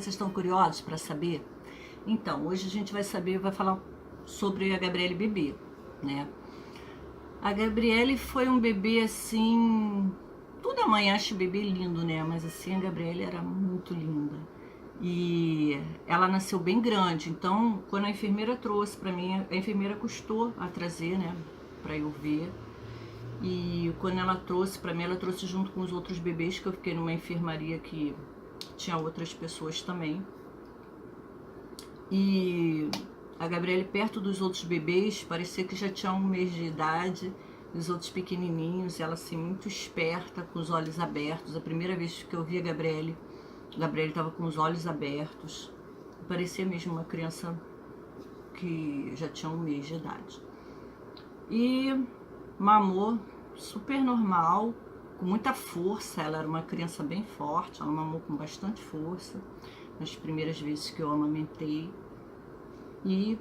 Vocês estão curiosos para saber? Então, hoje a gente vai falar sobre a Gabriele bebê, né? A Gabriele foi um bebê assim, toda mãe acha o bebê lindo, né? Mas assim, a Gabriele era muito linda. E ela nasceu bem grande, então quando a enfermeira trouxe para mim, a enfermeira custou a trazer, né, para eu ver. E quando ela trouxe para mim, ela trouxe junto com os outros bebês, que eu fiquei numa enfermaria que tinha outras pessoas também. E a Gabriele, perto dos outros bebês, parecia que já tinha 1 mês de idade, os outros pequenininhos, ela assim, muito esperta, com os olhos abertos. A primeira vez que eu vi a Gabriele estava com os olhos abertos, parecia mesmo uma criança que já tinha 1 mês de idade. E mamou super normal, com muita força. Ela era uma criança bem forte, ela mamou com bastante força nas primeiras vezes que eu amamentei. E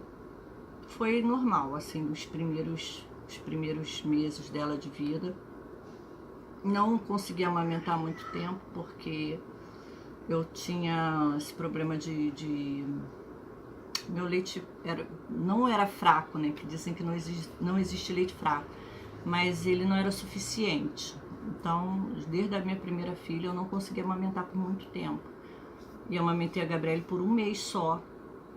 foi normal, assim, os primeiros meses dela de vida. Não consegui amamentar muito tempo, porque eu tinha esse problema de meu leite não era fraco, né? Que dizem que não existe leite fraco, mas ele não era suficiente. Então, desde a minha primeira filha, eu não consegui amamentar por muito tempo. E eu amamentei a Gabriele por 1 mês só.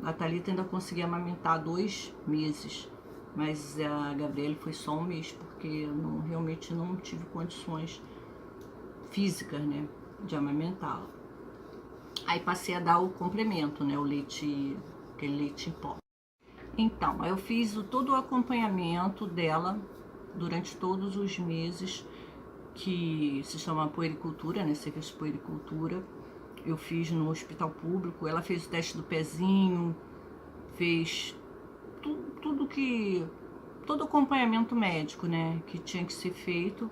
A Thalita ainda conseguia amamentar 2 meses, mas a Gabriele foi só 1 mês, porque eu realmente não tive condições físicas, né, de amamentá-la. Aí passei a dar o complemento, né, o leite, aquele leite em pó. Então, eu fiz todo o acompanhamento dela durante todos os meses, que se chama puericultura, né, serviço de puericultura. Eu fiz no hospital público. Ela fez o teste do pezinho, fez todo o acompanhamento médico, né, que tinha que ser feito,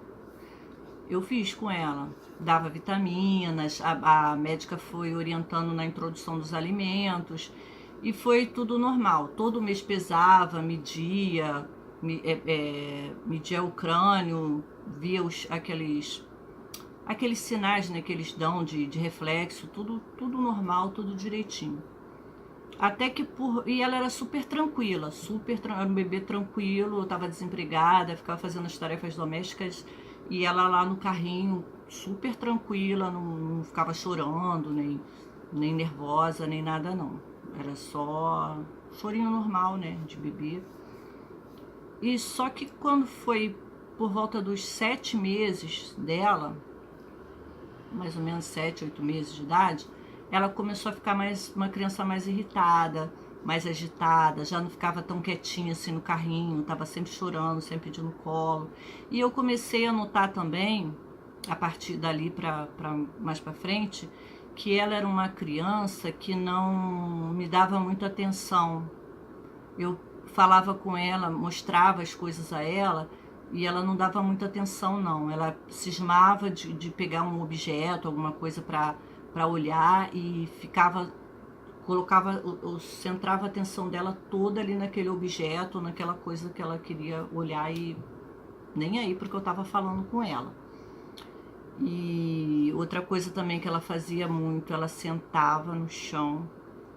eu fiz com ela. Dava vitaminas, a médica foi orientando na introdução dos alimentos, e foi tudo normal. Todo mês pesava, media o crânio, via aqueles sinais, né, que eles dão de reflexo, tudo normal, tudo direitinho. Até que e ela era super tranquila, era um bebê tranquilo. Eu tava desempregada, ficava fazendo as tarefas domésticas, e ela lá no carrinho, super tranquila, não ficava chorando, nem nervosa, nem nada não. Era só chorinho normal, né, de bebê. E só que quando foi por volta dos 7 meses dela, mais ou menos 7, 8 meses de idade, ela começou a ficar uma criança mais irritada, mais agitada, já não ficava tão quietinha assim no carrinho, estava sempre chorando, sempre pedindo colo. E eu comecei a notar também, a partir dali mais para frente, que ela era uma criança que não me dava muita atenção. Eu falava com ela, mostrava as coisas a ela, e ela não dava muita atenção não. Ela cismava de pegar um objeto, alguma coisa para olhar, e centrava a atenção dela toda ali naquele objeto, naquela coisa que ela queria olhar, e nem aí porque eu estava falando com ela. E outra coisa também que ela fazia muito, ela sentava no chão,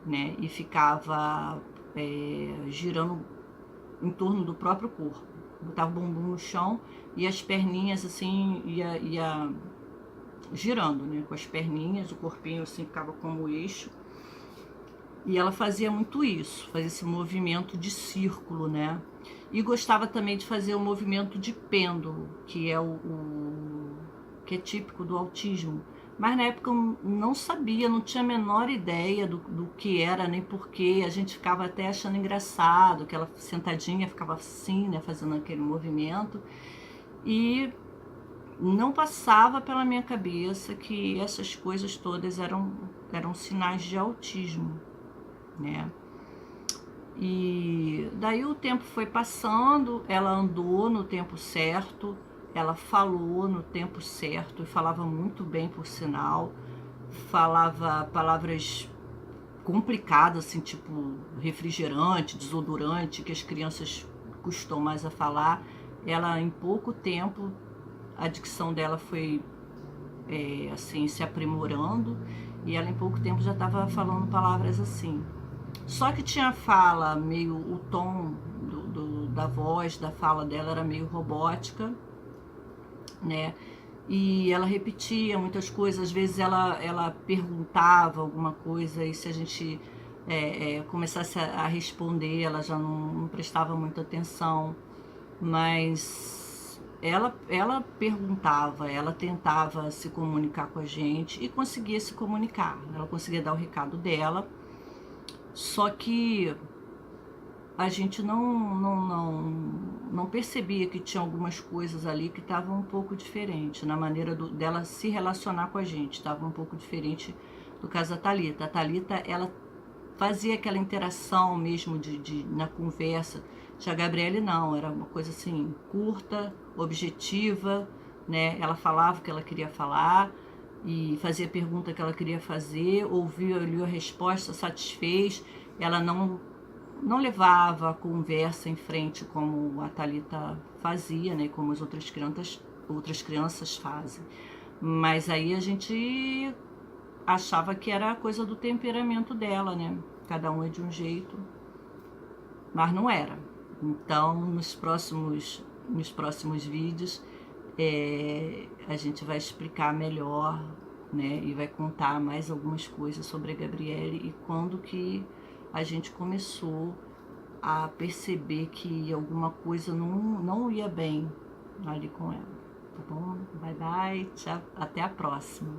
né, e ficava girando em torno do próprio corpo. Botava o bumbum no chão e as perninhas assim ia girando, né, com as perninhas, o corpinho assim ficava como eixo. E ela fazia muito isso, fazia esse movimento de círculo, né? E gostava também de fazer o movimento de pêndulo, que é que é típico do autismo. Mas na época eu não sabia, não tinha a menor ideia do que era, nem porquê. A gente ficava até achando engraçado, que ela sentadinha ficava assim, né, fazendo aquele movimento. E não passava pela minha cabeça que essas coisas todas eram sinais de autismo, né? E daí o tempo foi passando, ela andou no tempo certo, ela falou no tempo certo, e falava muito bem, por sinal. Falava palavras complicadas, assim, tipo refrigerante, desodorante, que as crianças custam mais a falar. Ela, em pouco tempo, a dicção dela foi assim, se aprimorando, E ela em pouco tempo já estava falando palavras assim. Só que tinha fala meio, o tom da voz, da fala dela era meio robótica, né? E ela repetia muitas coisas, às vezes ela perguntava alguma coisa e se a gente começasse a responder, ela já não prestava muita atenção, mas ela perguntava, ela tentava se comunicar com a gente e conseguia se comunicar, ela conseguia dar o recado dela, só que a gente não percebia que tinha algumas coisas ali que estavam um pouco diferentes, na maneira dela se relacionar com a gente, estava um pouco diferente do caso da Thalita. A Thalita, ela fazia aquela interação mesmo na conversa, já a Gabriele não, era uma coisa assim, curta, objetiva, né? Ela falava o que ela queria falar e fazia a pergunta que ela queria fazer, ouvia, lhe a resposta, satisfez, ela não levava a conversa em frente como a Thalita fazia, né, como as outras crianças fazem. Mas aí a gente achava que era coisa do temperamento dela, né? Cada um é de um jeito, mas não era. Então, nos próximos vídeos, a gente vai explicar melhor, né? E vai contar mais algumas coisas sobre a Gabriele e quando que a gente começou a perceber que alguma coisa não ia bem ali com ela. Tá bom? Bye, bye. Tchau. Até a próxima.